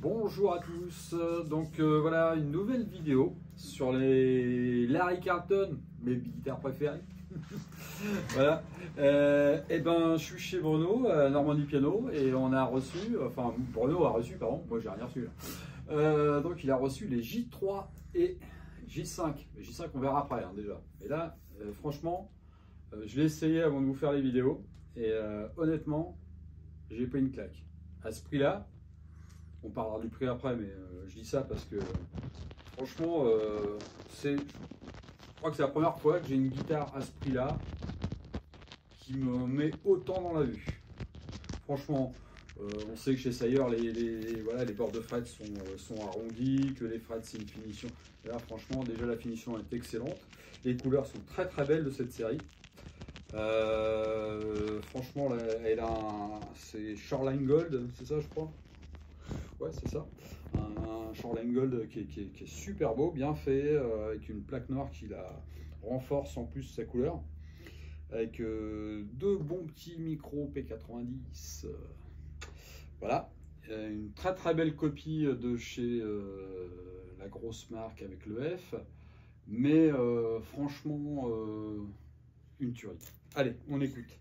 Bonjour à tous, voilà une nouvelle vidéo sur les Larry Carlton, mes guitares préférées. Voilà, je suis chez Bruno, à Normandie Piano, et on a reçu, enfin Bruno a reçu, pardon, moi j'ai rien reçu là. Donc il a reçu les J3 et J5, les J5 on verra après déjà. Et là, franchement, je l'ai essayé avant de vous faire les vidéos, et honnêtement, j'ai pris une claque. À ce prix-là, on parlera du prix après, mais je dis ça parce que franchement, je crois que c'est la première fois que j'ai une guitare à ce prix-là qui me met autant dans la vue. Franchement, on sait que chez Sayer, les bords de fret sont arrondis, que les frets c'est une finition. Et là, franchement, déjà la finition est excellente. Les couleurs sont très très belles de cette série. Franchement, c'est Shoreline Gold, c'est ça, je crois. Ouais, c'est ça. Un Shoreline Gold qui est super beau, bien fait, avec une plaque noire qui la renforce en plus sa couleur. Avec deux bons petits micros P90. Voilà. Une très très belle copie de chez la grosse marque avec le F. Mais franchement, une tuerie. Allez, on écoute.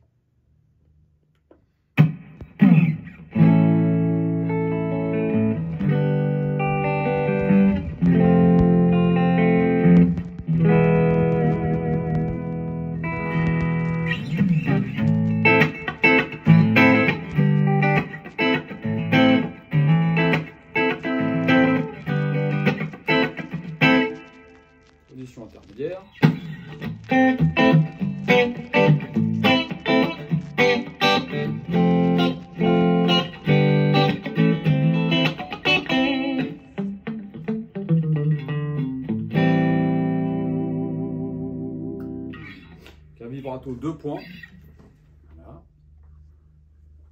Position intermédiaire. Un vibrato 2 points. Voilà.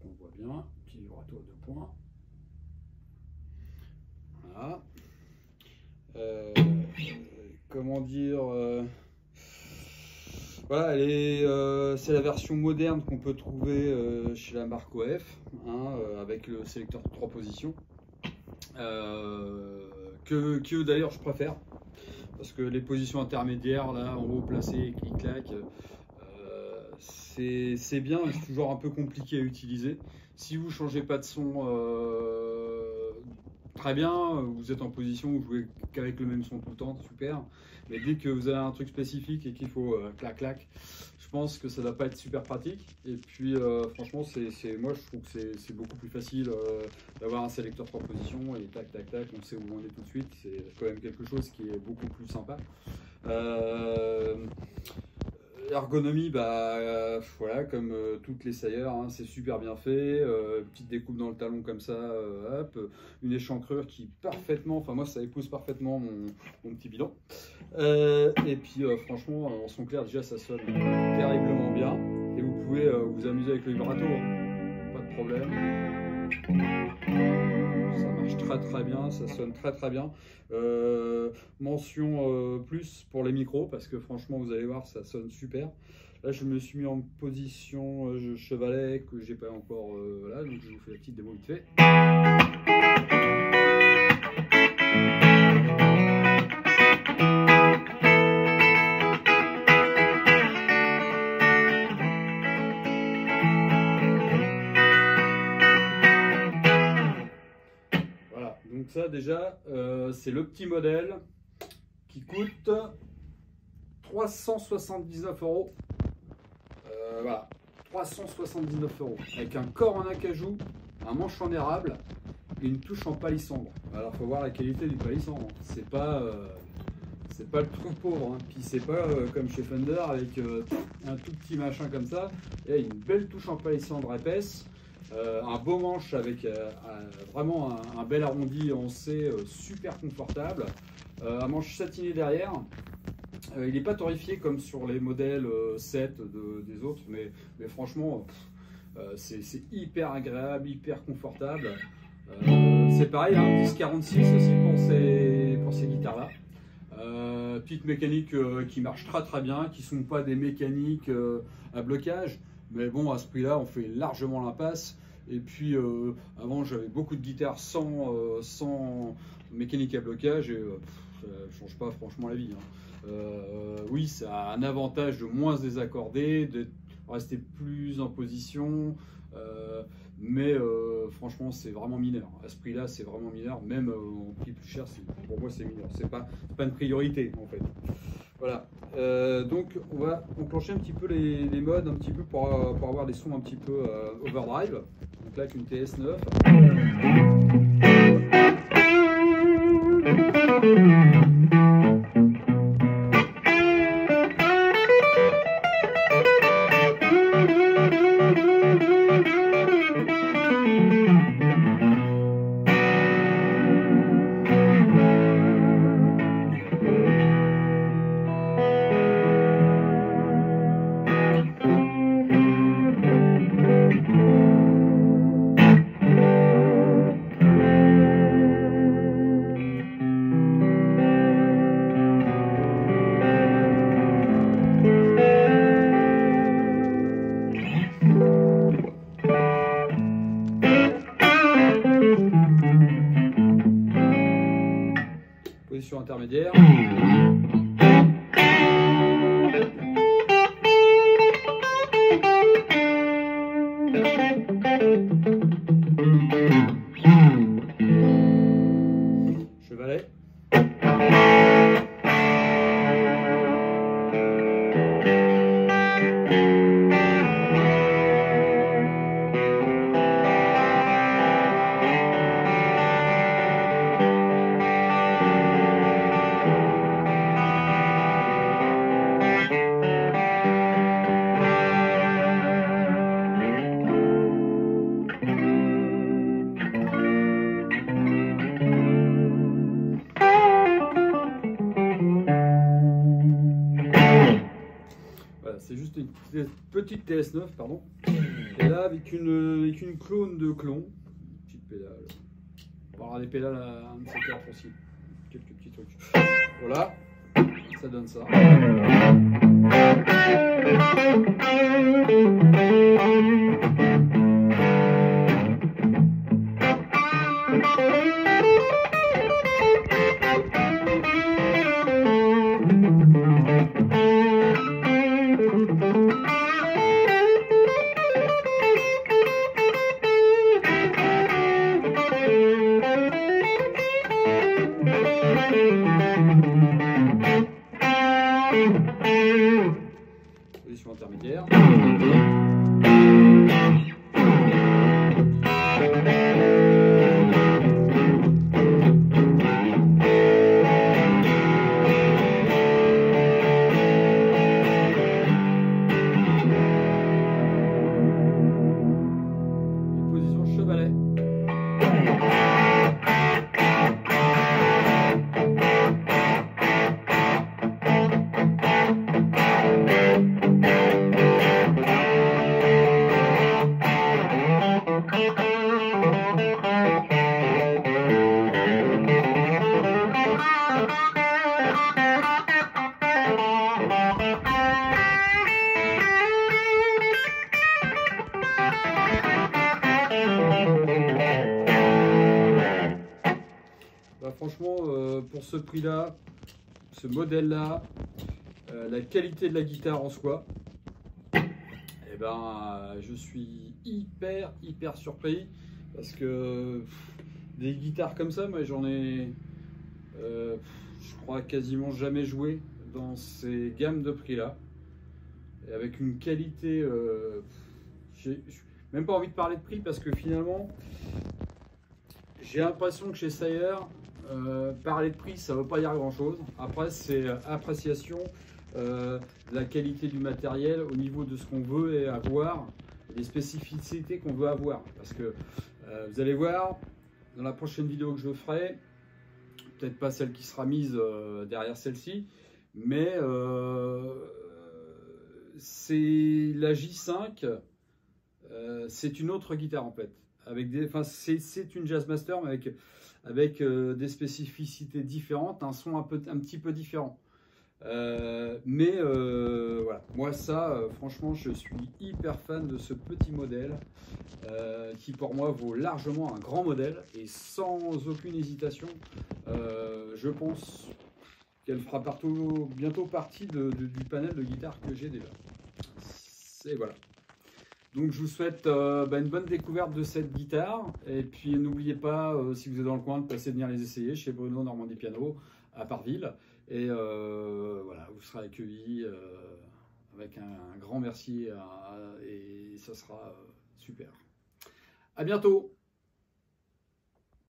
On voit bien. Petit vibrato à 2 points. Voilà. Comment dire, voilà, c'est la version moderne qu'on peut trouver chez la marque OF, avec le sélecteur de 3 positions, que d'ailleurs je préfère, parce que les positions intermédiaires, là, en haut placé, clic-clac, c'est bien, mais c'est toujours un peu compliqué à utiliser. Si vous ne changez pas de son, très bien, vous êtes en position où vous jouez qu'avec le même son tout le temps, super. Mais dès que vous avez un truc spécifique et qu'il faut clac-clac, je pense que ça ne va pas être super pratique. Et puis franchement, moi je trouve que c'est beaucoup plus facile d'avoir un sélecteur 3 positions et tac tac tac, on sait où on est tout de suite. C'est quand même quelque chose qui est beaucoup plus sympa. L'ergonomie, voilà, comme toutes les Sayer, c'est super bien fait. Petite découpe dans le talon comme ça, hop, une échancrure qui parfaitement, enfin moi ça épouse parfaitement mon petit bidon. Et puis franchement, en son clair déjà ça sonne terriblement bien. Et vous pouvez vous amuser avec le vibrato, pas de problème. Ça marche très très bien, ça sonne très très bien. Mention plus pour les micros, parce que franchement vous allez voir, ça sonne super. Là je me suis mis en position chevalet que j'ai pas encore là, donc je vous fais la petite démo vite fait. Donc ça déjà, c'est le petit modèle qui coûte 379 €. Voilà, 379 €. Avec un corps en acajou, un manche en érable et une touche en palissandre. Alors il faut voir la qualité du palissandre. C'est pas le truc pauvre. Puis c'est pas comme chez Fender avec un tout petit machin comme ça. Et une belle touche en palissandre épaisse. Un beau manche avec vraiment un bel arrondi en C, super confortable. Un manche satiné derrière. Il n'est pas torréfié comme sur les modèles 7 des autres, mais franchement, c'est hyper agréable, hyper confortable. C'est pareil, 1046 aussi pour ces guitares-là. Petite mécanique qui marche très très bien, qui ne sont pas des mécaniques à blocage. Mais bon, à ce prix-là, on fait largement l'impasse. Et puis avant j'avais beaucoup de guitares sans mécanique à blocage et ça ne change pas franchement la vie, hein. Oui, ça a un avantage de moins se désaccorder, de rester plus en position, mais franchement c'est vraiment mineur. À ce prix-là, c'est vraiment mineur. Même en prix plus cher, pour moi c'est mineur. C'est pas une priorité en fait. Voilà. Donc on va enclencher un petit peu les modes, un petit peu pour avoir des sons un petit peu overdrive. Donc là avec une TS9. Position intermédiaire. Chevalet. C'est juste une petite TS9, pardon. Et là, avec une clone de clon, petite pédale. On va avoir des pédales à un de ces quatre aussi. Quelques petits trucs. Voilà, ça donne ça. Position intermédiaire. Et position chevalet. Bah franchement, pour ce prix-là, ce modèle-là, la qualité de la guitare en soi, eh ben, je suis hyper surpris parce que des guitares comme ça, moi j'en ai, je crois, quasiment jamais joué dans ces gammes de prix-là, et avec une qualité, j'ai même pas envie de parler de prix parce que finalement, j'ai l'impression que chez Sire, parler de prix, ça ne veut pas dire grand-chose. Après, c'est appréciation de la qualité du matériel au niveau de ce qu'on veut avoir, les spécificités qu'on veut avoir. Parce que vous allez voir, dans la prochaine vidéo que je ferai, peut-être pas celle qui sera mise derrière celle-ci, mais c'est la J5, c'est une autre guitare en fait. C'est une Jazzmaster, mais avec des spécificités différentes, un son un petit peu différent. Voilà, moi ça, franchement, je suis hyper fan de ce petit modèle qui pour moi vaut largement un grand modèle et sans aucune hésitation, je pense qu'elle fera bientôt partie du panel de guitare que j'ai déjà. Voilà. Donc je vous souhaite une bonne découverte de cette guitare et puis n'oubliez pas, si vous êtes dans le coin, de passer venir les essayer chez Bruno Normandie Piano à Parville et voilà, vous serez accueillis avec un grand merci et ça sera super. À bientôt.